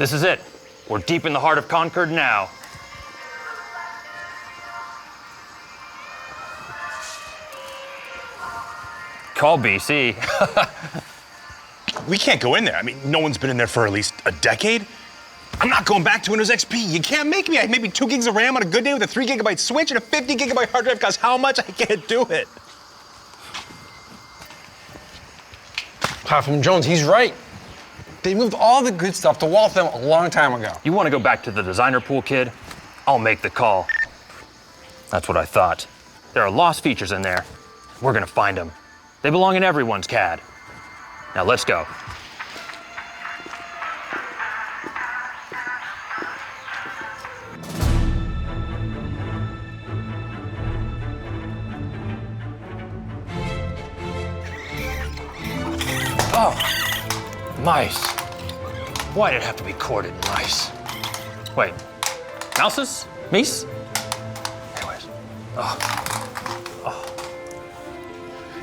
This is it. We're deep in the heart of Concord now. Call BC. We can't go in there. I mean, no one's been in there for at least a decade. I'm not going back to Windows XP. You can't make me. I have maybe 2 gigs of RAM on a good day with a 3 gigabyte switch and a 50 gigabyte hard drive costs how much? I can't do it. Platform Jones, he's right. They moved all the good stuff to Waltham a long time ago. You want to go back to the designer pool, kid? I'll make the call. That's what I thought. There are lost features in there. We're gonna find them. They belong in everyone's CAD. Now let's go. Oh, mice. Why did it have to be corded mice? Wait, mouses? Meese? Anyways,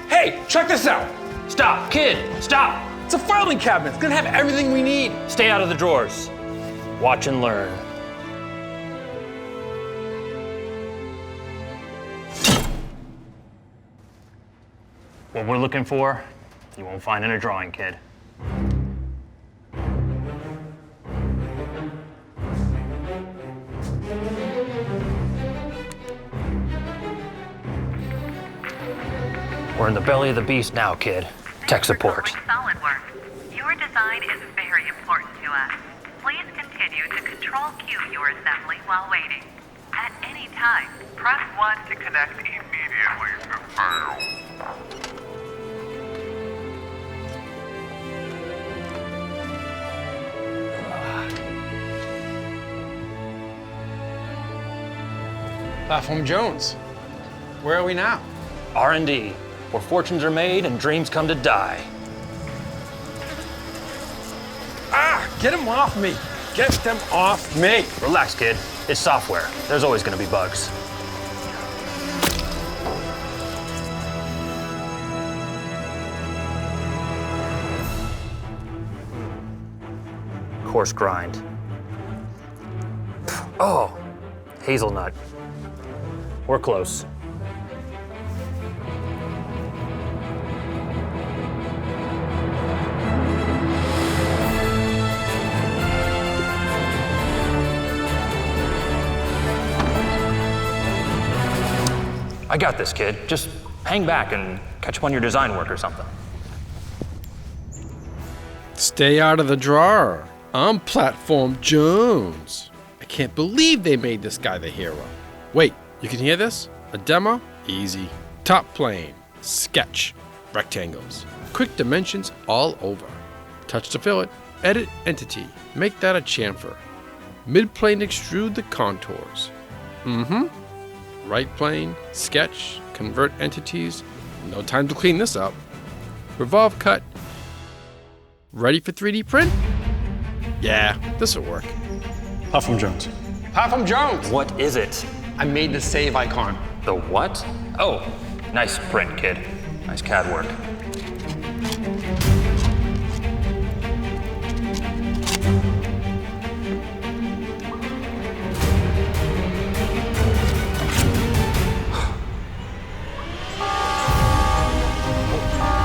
Hey, check this out. Stop, kid, stop. It's a filing cabinet. It's gonna have everything we need. Stay out of the drawers. Watch and learn. What we're looking for, you won't find in a drawing, kid. We're in the belly of the beast now, kid. Tech support. SolidWorks. Your design is very important to us. Please continue to Control Q your assembly while waiting. At any time, press 1 to connect immediately to fail. Platform Jones, where are we now? R&D, where fortunes are made and dreams come to die. Ah, get them off me. Get them off me. Relax, kid. It's software. There's always gonna be bugs. Coarse grind. Oh, hazelnut. We're close. I got this, kid. Just hang back and catch up on your design work or something. Stay out of the drawer. I'm Platform Jones. I can't believe they made this guy the hero. Wait, you can hear this? A demo? Easy. Top plane. Sketch. Rectangles. Quick dimensions all over. Touch to fill it. Edit entity. Make that a chamfer. Mid-plane extrude the contours. Right plane, sketch, convert entities. No time to clean this up. Revolve cut. Ready for 3D print? Yeah, this will work. Platform Jones. Platform Jones! What is it? I made the save icon. The what? Oh, nice print, kid. Nice CAD work.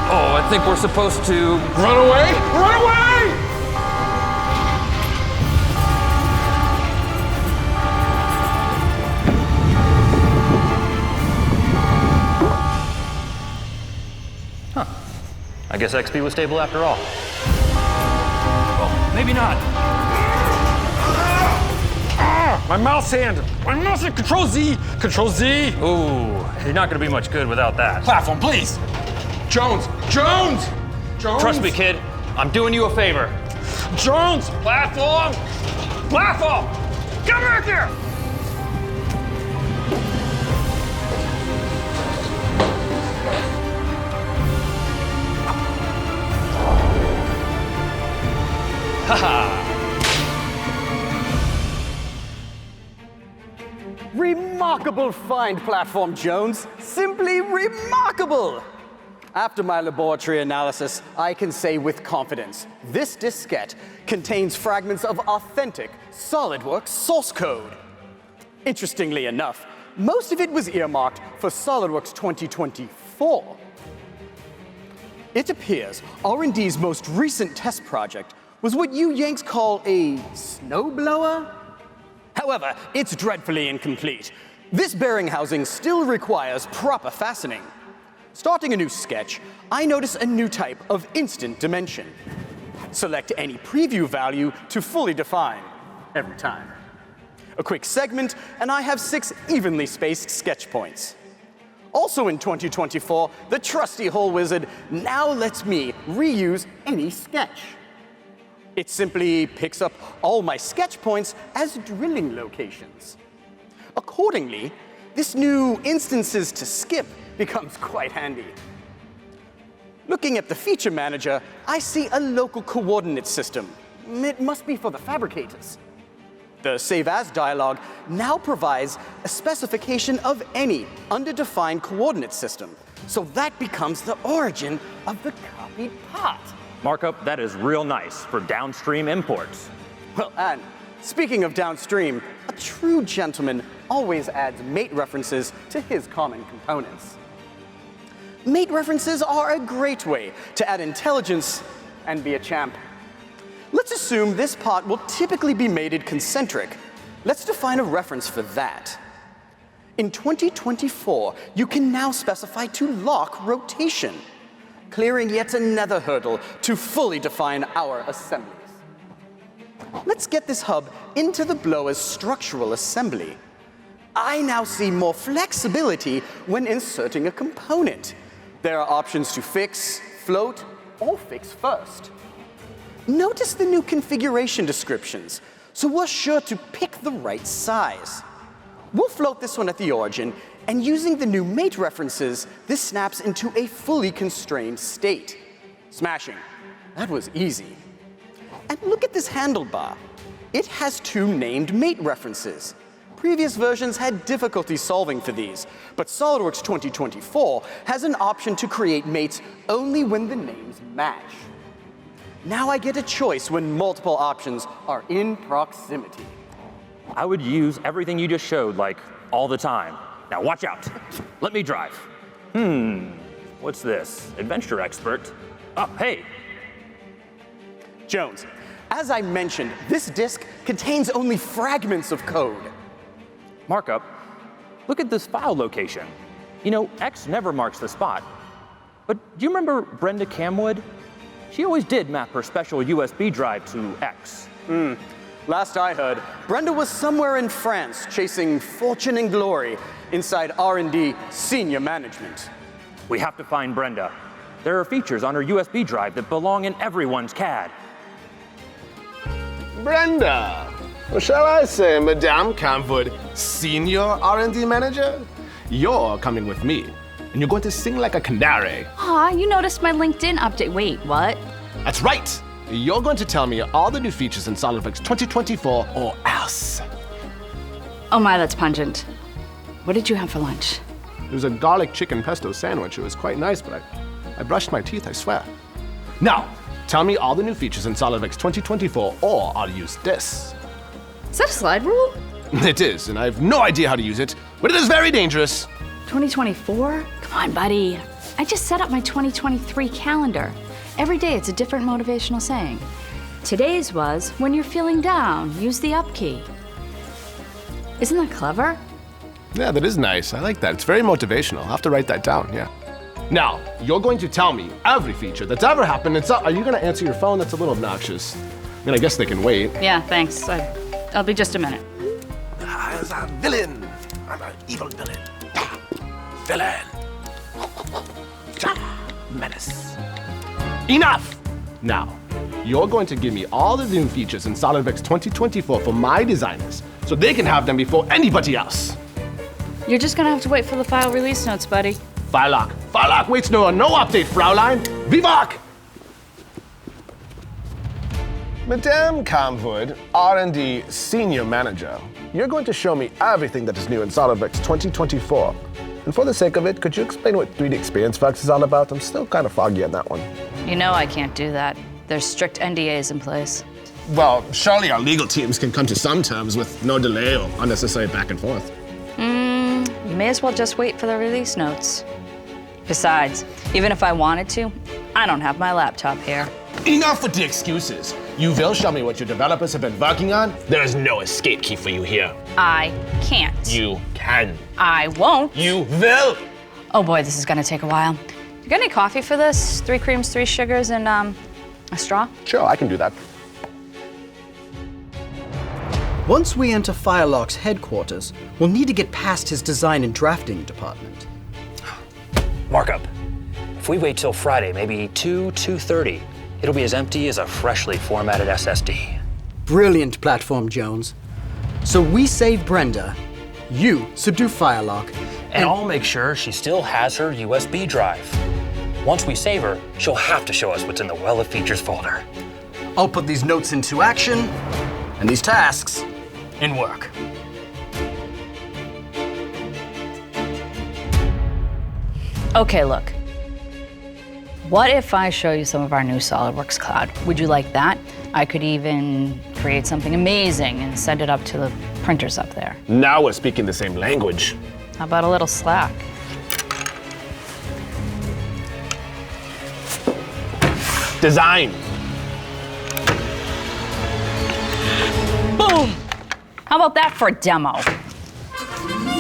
Oh, I think we're supposed to... Run away! Run away! I guess XP was stable after all. Well, maybe not. My mouse hand! My mouse hand! Control Z! Control Z! Ooh, you're not gonna be much good without that. Platform, please! Jones! Jones! Jones! Trust me, kid. I'm doing you a favor. Jones! Platform! Platform! Come back here! Haha! Remarkable find, Platform Jones. Simply remarkable. After my laboratory analysis, I can say with confidence, this diskette contains fragments of authentic SolidWorks source code. Interestingly enough, most of it was earmarked for SolidWorks 2024. It appears R&D's most recent test project was what you Yanks call a snowblower? However, it's dreadfully incomplete. This bearing housing still requires proper fastening. Starting a new sketch, I notice a new type of instant dimension. Select any preview value to fully define, every time. A quick segment, and I have 6 evenly spaced sketch points. Also in 2024, the trusty Hole Wizard now lets me reuse any sketch. It simply picks up all my sketch points as drilling locations. Accordingly, this new instances to skip becomes quite handy. Looking at the feature manager, I see a local coordinate system. It must be for the fabricators. The Save As dialog now provides a specification of any underdefined coordinate system, so that becomes the origin of the copied part. Markup, that is real nice for downstream imports. Well, and speaking of downstream, a true gentleman always adds mate references to his common components. Mate references are a great way to add intelligence and be a champ. Let's assume this part will typically be mated concentric. Let's define a reference for that. In 2024, you can now specify to lock rotation, clearing yet another hurdle to fully define our assemblies. Let's get this hub into the blower's structural assembly. I now see more flexibility when inserting a component. There are options to fix, float, or fix first. Notice the new configuration descriptions, so we're sure to pick the right size. We'll float this one at the origin, and using the new mate references, this snaps into a fully constrained state. Smashing. That was easy. And look at this handlebar. It has 2 named mate references. Previous versions had difficulty solving for these, but SOLIDWORKS 2024 has an option to create mates only when the names match. Now I get a choice when multiple options are in proximity. I would use everything you just showed, like, all the time. Now watch out. Let me drive. What's this? Adventure expert. Oh, hey. Jones, as I mentioned, this disk contains only fragments of code. Markup, look at this file location. You know, X never marks the spot. But do you remember Brenda Camwood? She always did map her special USB drive to X. Last I heard, Brenda was somewhere in France chasing fortune and glory inside R&D senior management. We have to find Brenda. There are features on her USB drive that belong in everyone's CAD. Brenda, or shall I say Madame Camwood, Senior R&D Manager? You're coming with me, and you're going to sing like a canary. Aw, you noticed my LinkedIn update. Wait, what? That's right! You're going to tell me all the new features in SOLIDWORKS 2024 or else. Oh my, that's pungent. What did you have for lunch? It was a garlic chicken pesto sandwich. It was quite nice, but I brushed my teeth, I swear. Now, tell me all the new features in SOLIDWORKS 2024 or I'll use this. Is that a slide rule? It is, and I have no idea how to use it, but it is very dangerous. 2024? Come on, buddy. I just set up my 2023 calendar. Every day it's a different motivational saying. Today's was, when you're feeling down, use the up key. Isn't that clever? Yeah, that is nice. I like that. It's very motivational. I'll have to write that down, yeah. Now, you're going to tell me every feature that's ever happened. Are you going to answer your phone? That's a little obnoxious. I mean, I guess they can wait. Yeah, thanks. I'll be just a minute. As a villain. I'm an evil villain. Villain. Menace. Enough! Now, you're going to give me all the new features in SOLIDWORKS 2024 for my designers, so they can have them before anybody else. You're just gonna have to wait for the file release notes, buddy. File lock waits no update, Fraulein. Vivac! Madame Camwood, R&D Senior Manager, you're going to show me everything that is new in SOLIDWORKS 2024. And for the sake of it, could you explain what 3D Experience Box is all about? I'm still kind of foggy on that one. You know I can't do that. There's strict NDAs in place. Well, surely our legal teams can come to some terms with no delay or unnecessary back and forth. You may as well just wait for the release notes. Besides, even if I wanted to, I don't have my laptop here. Enough with the excuses. You will show me what your developers have been working on. There is no escape key for you here. I can't. You can. I won't. You will. Oh boy, this is gonna take a while. You got any coffee for this? 3 creams, 3 sugars, and a straw? Sure, I can do that. Once we enter Firelock's headquarters, we'll need to get past his design and drafting department. Markup. If we wait till Friday, maybe 2:30, it'll be as empty as a freshly formatted SSD. Brilliant, Platform Jones. So we save Brenda, you subdue Firelock, And I'll make sure she still has her USB drive. Once we save her, she'll have to show us what's in the Well of Features folder. I'll put these notes into action and these tasks in work. Okay, look. What if I show you some of our new SolidWorks Cloud? Would you like that? I could even create something amazing and send it up to the printers up there. Now we're speaking the same language. How about a little Slack? Design. Boom! How about that for a demo?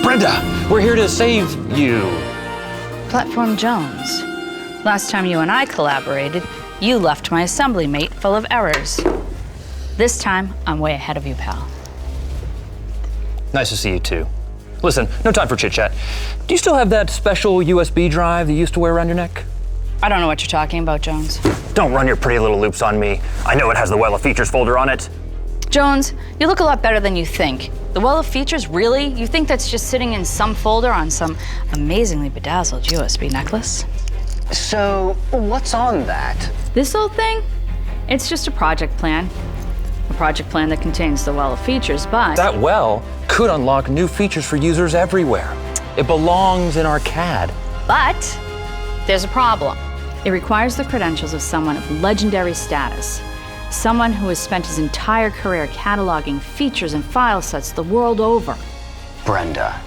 Brenda, we're here to save you. Platform Jones. Last time you and I collaborated, you left my assembly mate full of errors. This time, I'm way ahead of you, pal. Nice to see you too. Listen, no time for chit-chat. Do you still have that special USB drive that you used to wear around your neck? I don't know what you're talking about, Jones. Don't run your pretty little loops on me. I know it has the Well of Features folder on it. Jones, you look a lot better than you think. The Well of Features, really? You think that's just sitting in some folder on some amazingly bedazzled USB necklace? So, what's on that? This old thing? It's just a project plan. A project plan that contains the Well of Features, but... That well could unlock new features for users everywhere. It belongs in our CAD. But there's a problem. It requires the credentials of someone of legendary status. Someone who has spent his entire career cataloging features and file sets the world over. Brenda,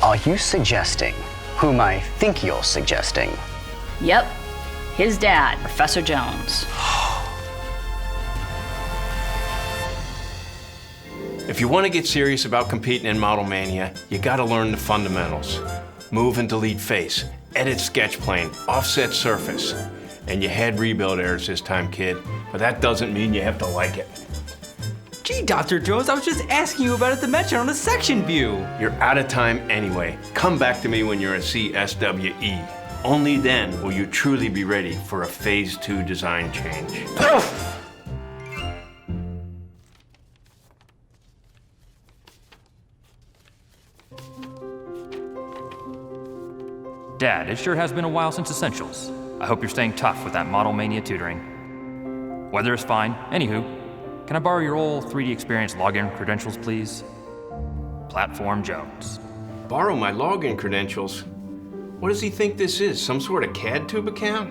are you suggesting whom I think you're suggesting? Yep, his dad, Professor Jones. If you want to get serious about competing in Model Mania, you gotta learn the fundamentals. Move and delete face, edit sketch plane, offset surface. And you had rebuild errors this time, kid, but that doesn't mean you have to like it. Gee, Dr. Jones, I was just asking you about a dimension on the section view. You're out of time anyway. Come back to me when you're a CSWE. Only then will you truly be ready for a Phase 2 design change. Dad, it sure has been a while since Essentials. I hope you're staying tough with that Model Mania tutoring. Weather is fine. Anywho, can I borrow your old 3D Experience login credentials, please? Platform Jones. Borrow my login credentials? What does he think this is, some sort of CAD tube account?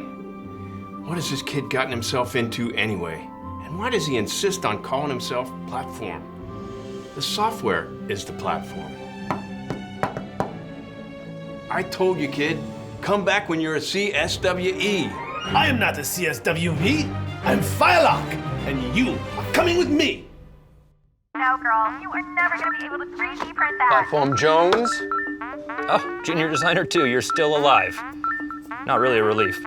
What has this kid gotten himself into anyway? And why does he insist on calling himself Platform? The software is the platform. I told you, kid, come back when you're a CSWE. I am not a CSWE. I'm Firelock, and you are coming with me. No, girl, you are never going to be able to 3D print that. Platform Jones. Oh, junior designer too, you're still alive. Not really a relief.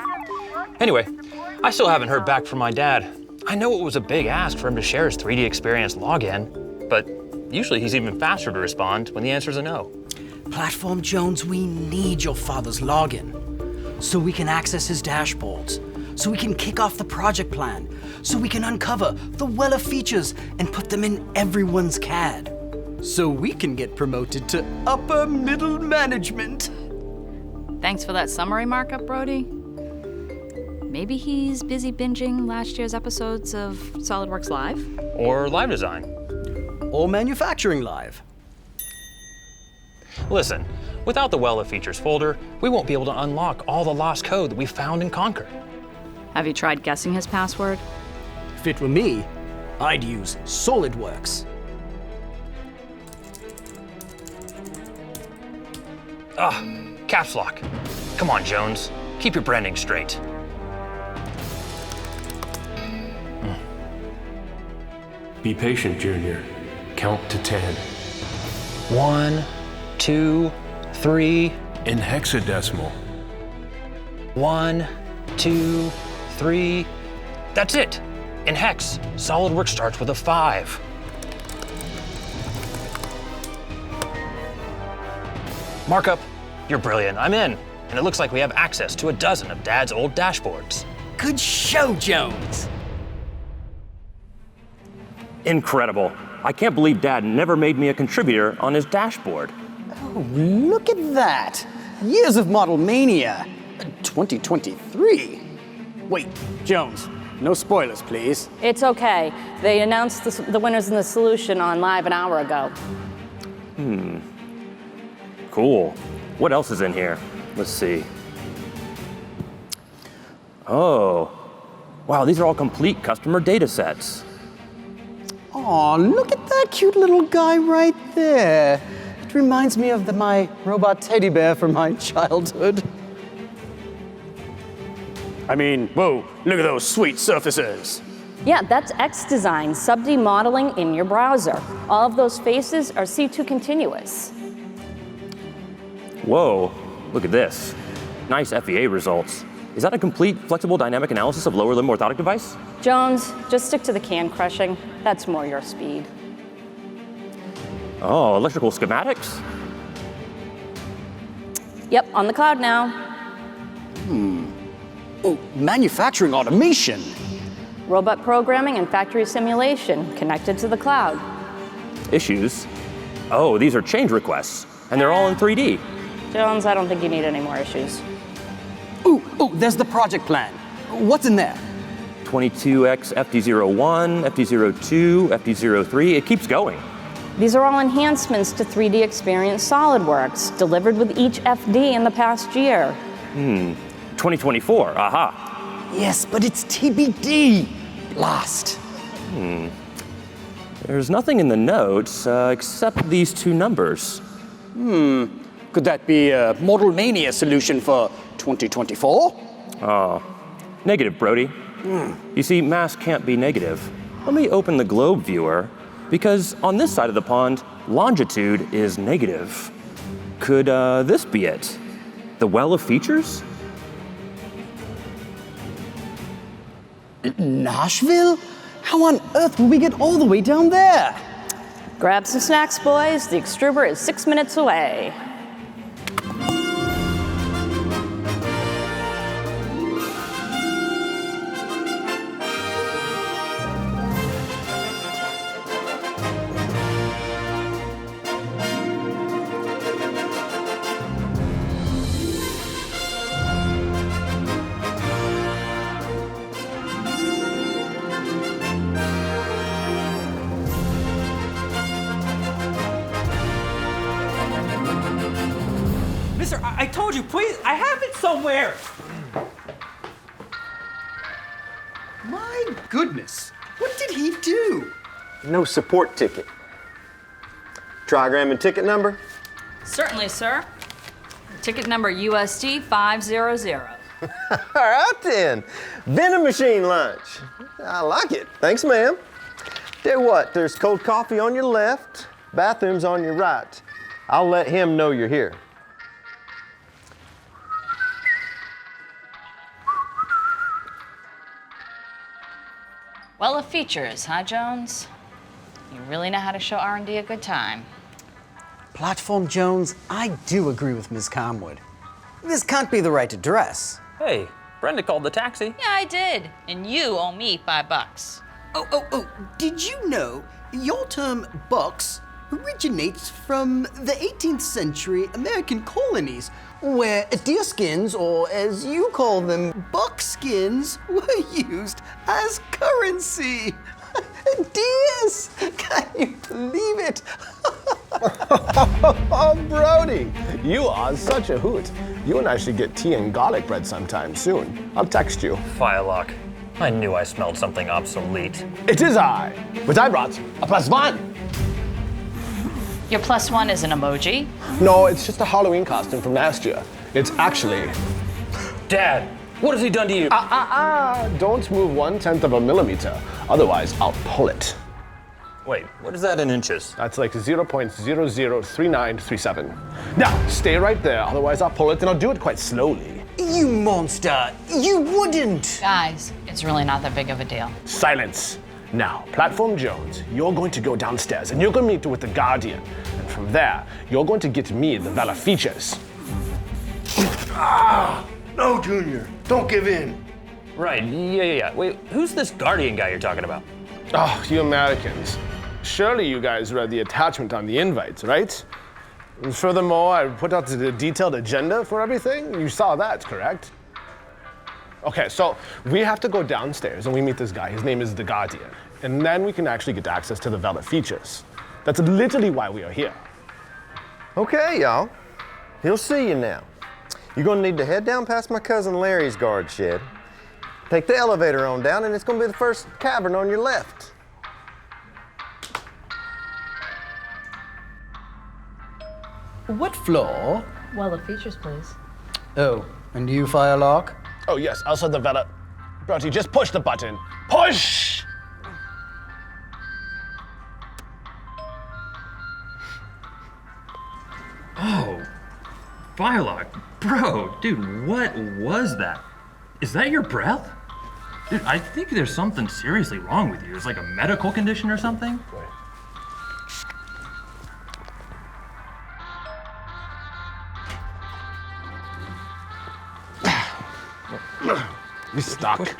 Anyway, I still haven't heard back from my dad. I know it was a big ask for him to share his 3D Experience login, but usually he's even faster to respond when the answer's a no. Platform Jones, we need your father's login so we can access his dashboards, so we can kick off the project plan, so we can uncover the Well of Features and put them in everyone's CAD, so we can get promoted to upper middle management. Thanks for that summary markup, Brody. Maybe he's busy binging last year's episodes of SolidWorks Live? Or live design. Or Manufacturing Live. Listen, Without the Well of Features folder, we won't be able to unlock all the lost code that we found and conquered. Have you tried guessing his password? If it were me, I'd use SolidWorks. Caps lock. Come on, Jones. Keep your branding straight. Be patient, Junior. Count to 10. 1, 2, 3. In hexadecimal. 1, 2, 3. That's it. In hex, SolidWorks starts with a 5. Markup, you're brilliant. I'm in. And it looks like we have access to a dozen of Dad's old dashboards. Good show, Jones. Incredible. I can't believe Dad never made me a contributor on his dashboard. Oh, look at that. Years of model mania. 2023. Wait, Jones, no spoilers, please. It's okay. They announced the winners and the solution on Live an hour ago. Cool. What else is in here? Let's see. Oh. Wow, these are all complete customer data sets. Aw, look at that cute little guy right there. It reminds me of my robot teddy bear from my childhood. I mean, whoa, look at those sweet surfaces. Yeah, that's X Design sub-D modeling in your browser. All of those faces are C2 continuous. Whoa, look at this. Nice FEA results. Is that a complete flexible dynamic analysis of lower limb orthotic device? Jones, just stick to the can crushing. That's more your speed. Oh, electrical schematics? Yep, on the cloud now. Oh, manufacturing automation. Robot programming and factory simulation connected to the cloud. Issues? Oh, these are change requests, and they're all in 3D. Jones, I don't think you need any more issues. Oh, there's the project plan. What's in there? 22X FD01, FD02, FD03, it keeps going. These are all enhancements to 3D Experience SolidWorks, delivered with each FD in the past year. 2024, aha. Yes, but it's TBD. Blast. There's nothing in the notes except these two numbers. Could that be a Model Mania solution for 2024? Oh, negative, Brody. You see, mass can't be negative. Let me open the globe viewer, because on this side of the pond, longitude is negative. Could this be it? The Well of Features? Nashville? How on earth will we get all the way down there? Grab some snacks, boys. The extruber is 6 minutes away. Mister, I told you, please, I have it somewhere. My goodness, what did he do? No support ticket. Trigram and ticket number? Certainly, sir. Ticket number USD 500. All right then. Vending machine lunch. I like it. Thanks, ma'am. Tell you what, there's cold coffee on your left, bathrooms on your right. I'll let him know you're here. Well of features, huh, Jones? You really know how to show R&D a good time. Platform Jones, I do agree with Ms. Comwood. This can't be the right address. Hey, Brenda called the taxi. Yeah, I did. And you owe me $5. Oh, did you know your term bucks originates from the 18th century American colonies, where deerskins, or as you call them, buckskins, were used as currency. Deers! Can you believe it? Oh, Brody, you are such a hoot. You and I should get tea and garlic bread sometime soon. I'll text you. Firelock, I knew I smelled something obsolete. It is I, but I brought a +1. Your +1 is an emoji? No, it's just a Halloween costume from last year. It's actually... Dad, what has he done to you? Don't move 1/10 of a millimeter. Otherwise, I'll pull it. Wait, what is that in inches? That's like 0.003937. Now, stay right there. Otherwise, I'll pull it, and I'll do it quite slowly. You monster! You wouldn't! Guys, it's really not that big of a deal. Silence. Now, Platform Jones, you're going to go downstairs, and you're going to meet with the Guardian. And from there, you're going to get me the Vela features. No, Junior, don't give in. Right, yeah. Wait, who's this Guardian guy you're talking about? Oh, you Americans. Surely you guys read the attachment on the invites, right? And furthermore, I put out the detailed agenda for everything. You saw that, correct? Okay, so we have to go downstairs and we meet this guy. His name is the Guardian. And then we can actually get access to the Vela features. That's literally why we are here. Okay, y'all. He'll see you now. You're gonna need to head down past my cousin Larry's guard shed. Take the elevator on down, and it's gonna be the first cavern on your left. What floor? Well, the features, please. Oh, and you, Firelock? Oh, yes, also the Vela. Bertie, just push the button. Push! Oh, Firelock, bro, dude, what was that? Is that your breath? Dude, I think there's something seriously wrong with you. It's like a medical condition or something? You're stuck.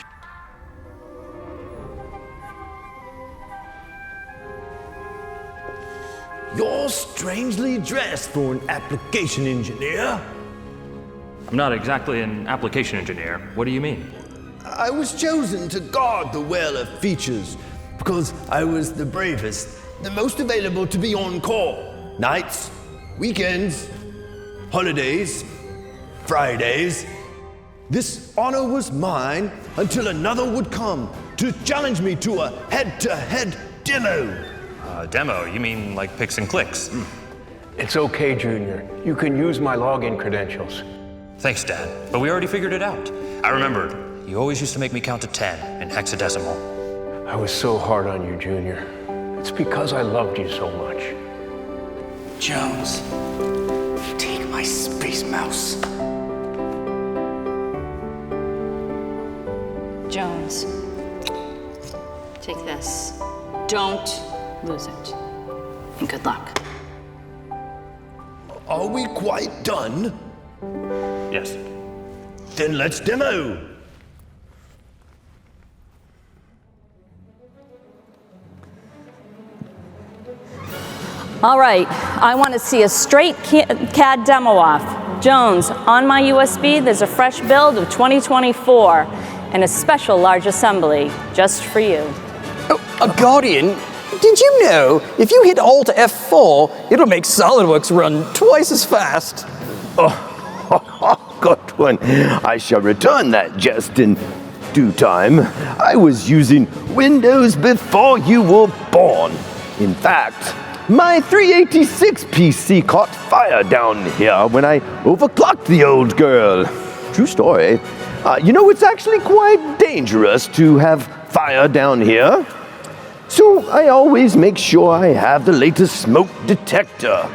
You're strangely dressed for an application engineer. I'm not exactly an application engineer. What do you mean? I was chosen to guard the well of features because I was the bravest, the most available to be on call. Nights, weekends, holidays, Fridays. This honor was mine until another would come to challenge me to a head-to-head demo. Demo? You mean like picks and clicks? It's okay, Junior. You can use my login credentials. Thanks, Dad. But we already figured it out. I remembered. You always used to make me count to 10 in hexadecimal. I was so hard on you, Junior. It's because I loved you so much. Jones, take my space mouse. Jones, take this. Don't lose it. And good luck. Are we quite done? Yes. Then let's demo. All right, I want to see a straight CAD demo off. Jones, on my USB, there's a fresh build of 2024 and a special large assembly just for you. Oh, a Guardian? Did you know if you hit Alt F4, it'll make SolidWorks run twice as fast? Good one. I shall return that just in due time. I was using Windows before you were born. In fact, my 386 PC caught fire down here when I overclocked the old girl. True story. You know, it's actually quite dangerous to have fire down here. So I always make sure I have the latest smoke detector.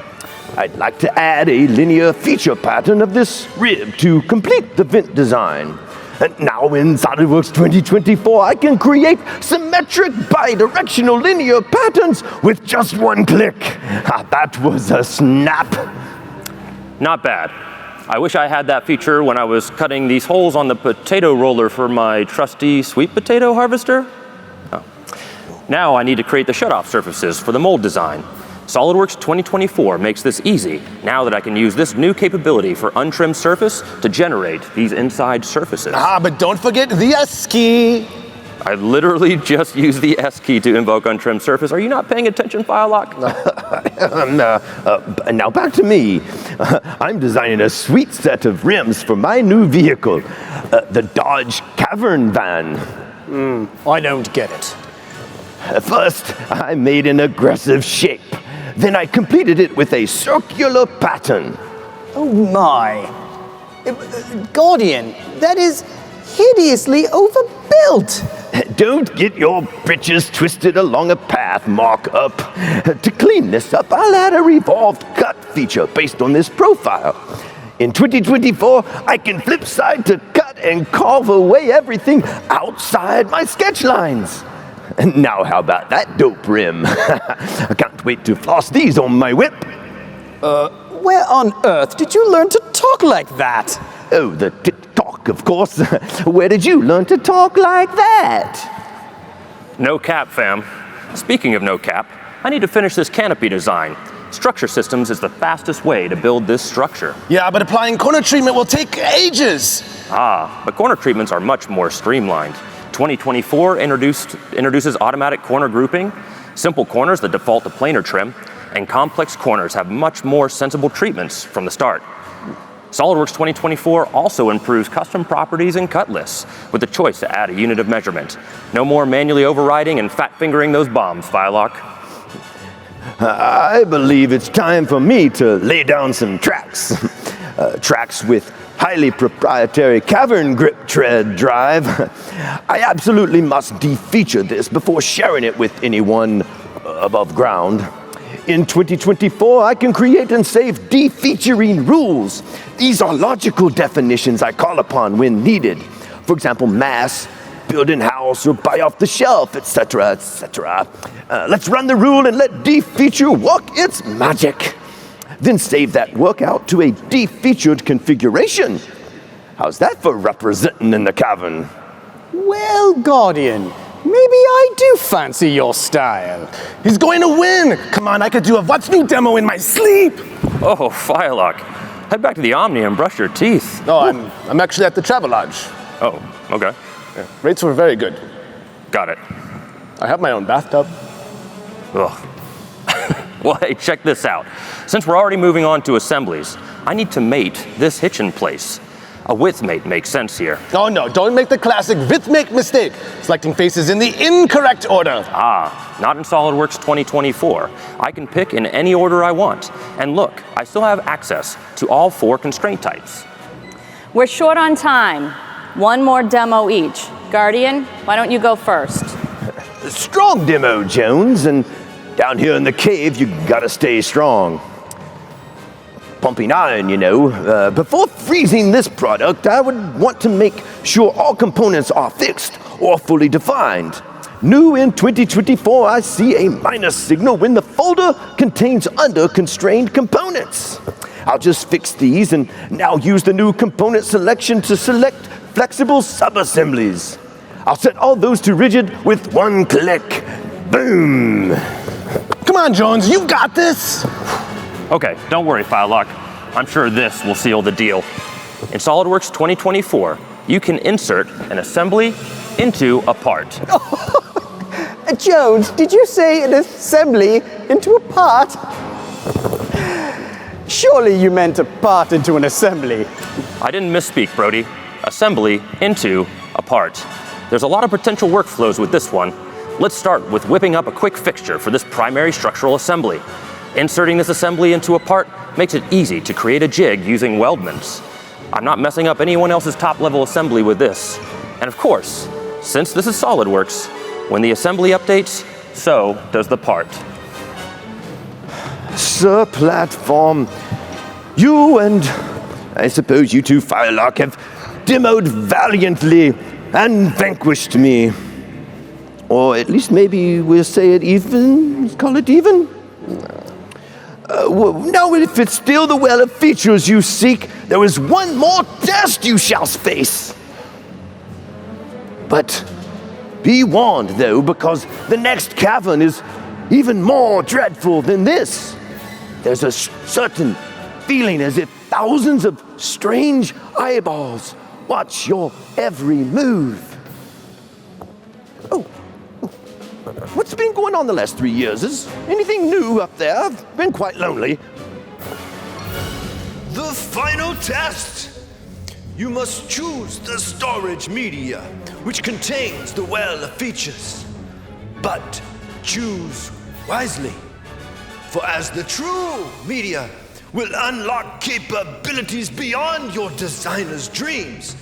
I'd like to add a linear feature pattern of this rib to complete the vent design. And now in SolidWorks 2024, I can create symmetric bidirectional linear patterns with just one click. That was a snap. Not bad. I wish I had that feature when I was cutting these holes on the potato roller for my trusty sweet potato harvester. Oh. Now I need to create the shutoff surfaces for the mold design. SolidWorks 2024 makes this easy now that I can use this new capability for untrimmed surface to generate these inside surfaces. But don't forget the S key. I literally just used the S key to invoke untrimmed surface. Are you not paying attention, Firelock? Now back to me. I'm designing a sweet set of rims for my new vehicle, the Dodge Cavern Van. I don't get it. First, I made an aggressive shape. Then I completed it with a circular pattern. Oh my. Guardian, that is hideously overbuilt. Don't get your britches twisted along a path, mock-up. To clean this up, I'll add a revolved cut feature based on this profile. In 2024, I can flip side to cut and carve away everything outside my sketch lines. Now how about that dope rim? I can't wait to floss these on my whip. Where on earth did you learn to talk like that? Oh, the talk, of course. Where did you learn to talk like that? No cap, fam. Speaking of no cap, I need to finish this canopy design. Structure Systems is the fastest way to build this structure. Yeah, but applying corner treatment will take ages. But corner treatments are much more streamlined. 2024 introduces automatic corner grouping, simple corners that default to planar trim, and complex corners have much more sensible treatments from the start. SOLIDWORKS 2024 also improves custom properties and cut lists with the choice to add a unit of measurement. No more manually overriding and fat fingering those bombs, Phylock. I believe it's time for me to lay down some tracks. Tracks with highly proprietary cavern grip tread drive. I absolutely must defeature this before sharing it with anyone above ground. In 2024, I can create and save defeaturing rules. These are logical definitions I call upon when needed. For example, mass, build in-house, or buy off the shelf, etc., etc. Let's run the rule and let defeature work its magic. Then save that work out to a defeatured configuration. How's that for representing in the cavern? Well, Guardian, maybe I do fancy your style. He's going to win. Come on, I could do a What's New demo in my sleep. Oh, Phylock. Head back to the Omni and brush your teeth. No, I'm actually at the Travelodge. Oh, okay. Yeah, rates were very good. Got it. I have my own bathtub. Ugh. Well, hey, check this out. Since we're already moving on to assemblies, I need to mate this hitch in place. A width mate makes sense here. Oh no, don't make the classic width make mistake. Selecting faces in the incorrect order. Not in SOLIDWORKS 2024. I can pick in any order I want. And look, I still have access to all 4 constraint types. We're short on time. One more demo each. Guardian, why don't you go first? Strong demo, Jones, and down here in the cave, you gotta stay strong. Pumping iron, you know. Before freezing this product, I would want to make sure all components are fixed or fully defined. New in 2024, I see a minus signal when the folder contains under-constrained components. I'll just fix these and now use the new component selection to select flexible sub-assemblies. I'll set all those to rigid with one click. Boom! Come on, Jones, you've got this. Okay, don't worry, Phylock. I'm sure this will seal the deal. In SOLIDWORKS 2024, you can insert an assembly into a part. Jones, did you say an assembly into a part? Surely you meant a part into an assembly. I didn't misspeak, Brody. Assembly into a part. There's a lot of potential workflows with this one. Let's start with whipping up a quick fixture for this primary structural assembly. Inserting this assembly into a part makes it easy to create a jig using weldments. I'm not messing up anyone else's top-level assembly with this. And of course, since this is SOLIDWORKS, when the assembly updates, so does the part. Sir Platform, you and I suppose you too, Phylock, have demoed valiantly and vanquished me. Or at least maybe we'll say it even, let's call it even. Now if it's still the well of features you seek, there is one more test you shall face. But be warned though, because the next cavern is even more dreadful than this. There's a certain feeling as if thousands of strange eyeballs watch your every move. Oh, what's been going on the last 3 years? Is anything new up there? I've been quite lonely. The final test! You must choose the storage media, which contains the well of features. But choose wisely, for as the true media will unlock capabilities beyond your designer's dreams,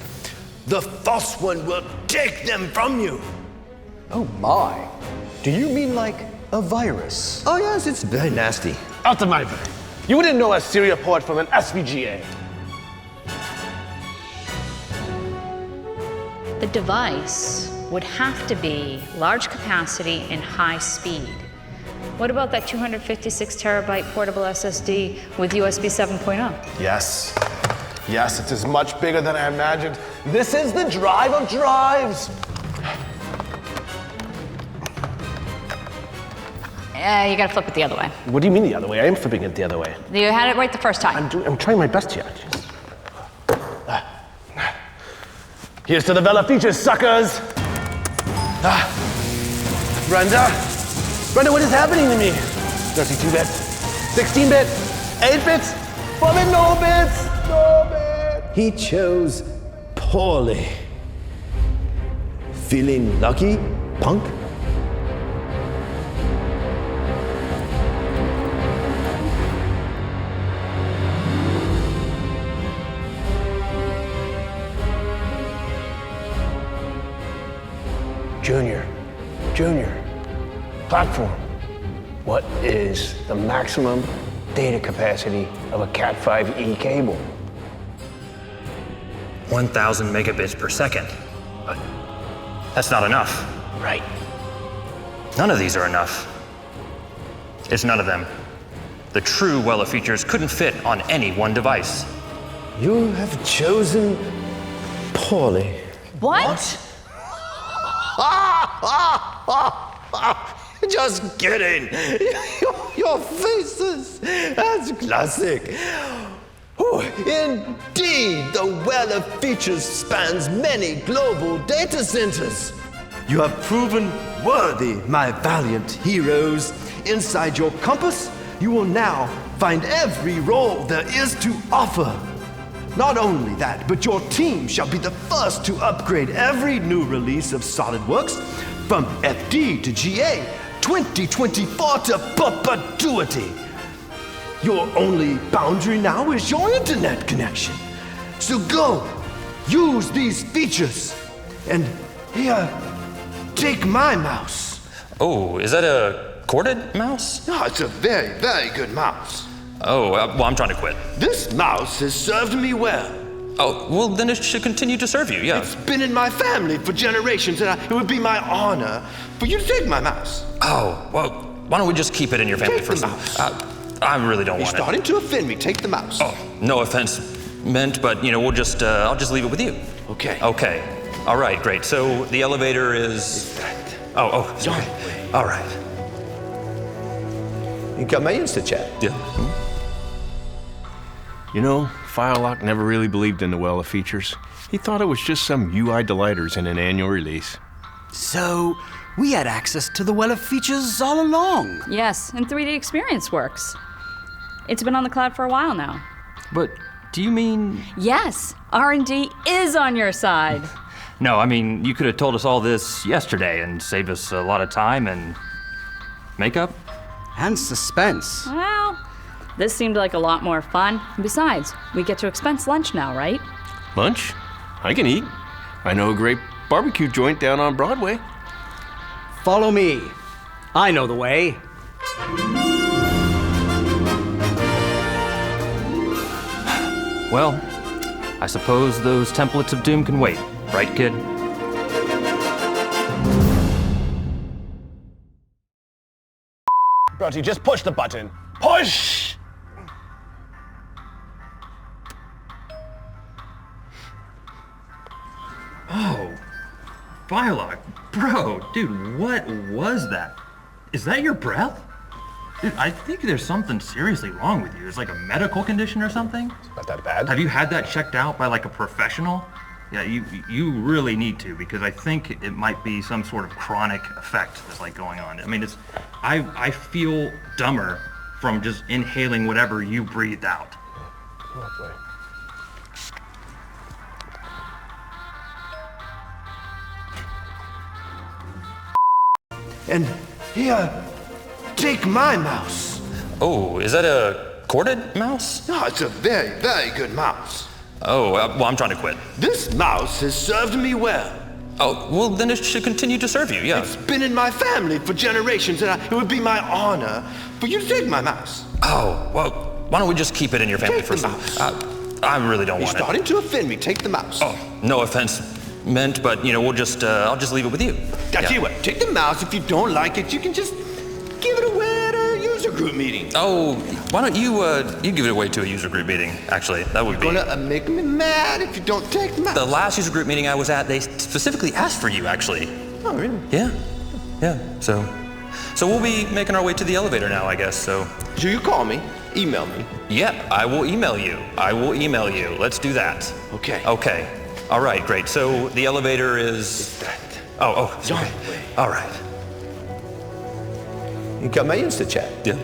the false one will take them from you. Oh my. Do you mean like a virus? Oh yes, it's very nasty. Out of my way. You wouldn't know a serial port from an SVGA. The device would have to be large capacity and high speed. What about that 256 terabyte portable SSD with USB 7.0? Yes. Yes, it is much bigger than I imagined. This is the drive of drives. You gotta flip it the other way. What do you mean the other way? I am flipping it the other way. You had it right the first time. I'm trying my best here. Here's to the Vela features, suckers! Brenda, what is happening to me? 32 bits, 16 bits, 8 bits, 4-bit, no bits, no bits. He chose poorly. Feeling lucky, punk? Junior, platform. What is the maximum data capacity of a Cat5e cable? 1,000 megabits per second. But that's not enough. Right. None of these are enough. It's none of them. The true well of features couldn't fit on any one device. You have chosen poorly. What? Just kidding. Your faces. That's classic. Oh, indeed, the well of features spans many global data centers. You have proven worthy, my valiant heroes. Inside your compass, you will now find every role there is to offer. Not only that, but your team shall be the first to upgrade every new release of SolidWorks from FD to GA, 2024 to perpetuity. Your only boundary now is your internet connection. So go, use these features. And here, take my mouse. Oh, is that a corded mouse? No, it's a very, very good mouse. Oh, well, I'm trying to quit. This mouse has served me well. Oh, well, then it should continue to serve you, yeah. It's been in my family for generations, and it would be my honor for you to take my mouse. Oh, well, why don't we just keep it in your family Take for the mouse. I really don't You're want it. starting to offend me. Take the mouse. Oh, no offense meant, but we'll just, I'll just leave it with you. Okay. Okay. All right, great. So the elevator is. Oh, sorry. All right. You got my Insta-chat. Yeah. You know, Firelock never really believed in the well of features. He thought it was just some UI delighters in an annual release. So, we had access to the well of features all along. Yes, and 3D Experience works. It's been on the cloud for a while now. But do you mean? Yes, R&D is on your side. No, I mean, you could have told us all this yesterday and saved us a lot of time and makeup. And suspense. Well, this seemed like a lot more fun. Besides, we get to expense lunch now, right? Lunch? I can eat. I know a great barbecue joint down on Broadway. Follow me. I know the way. Well, I suppose those templates of doom can wait, right, kid? Broughty, just push the button. Push! Oh, Firelock, bro, dude, what was that? Is that your breath? Dude, I think there's something seriously wrong with you. It's like a medical condition or something. Not that bad. Have you had that checked out by like a professional? Yeah, you really need to, because I think it might be some sort of chronic effect that's like going on. I mean, I feel dumber from just inhaling whatever you breathed out. Oh boy. And here, take my mouse. Oh, is that a corded mouse? No, it's a very, very good mouse. Oh, well, I'm trying to quit. This mouse has served me well. Oh, well, then it should continue to serve you, yeah. It's been in my family for generations, and it would be my honor for you to take my mouse. Oh, well, why don't we just keep it in your family Take the for mouse. I really don't You're want starting to offend me. Take the mouse. Oh, no offense meant, but we'll just, I'll just leave it with you. I tell you what, take the mouse. If you don't like it, you can just give it away at a user group meeting. Oh, why don't you give it away to a user group meeting, actually. That would be... You're gonna make me mad if you don't take the mouse. The last user group meeting I was at, they specifically asked for you, actually. Oh, really? Yeah, so we'll be making our way to the elevator now, I guess, so... So you call me, email me. Yep, I will email you. Let's do that. Okay. Okay. All right, great. So the elevator is... It's that. Oh, Don't okay. wait. All right. You got my Insta chat. Yeah.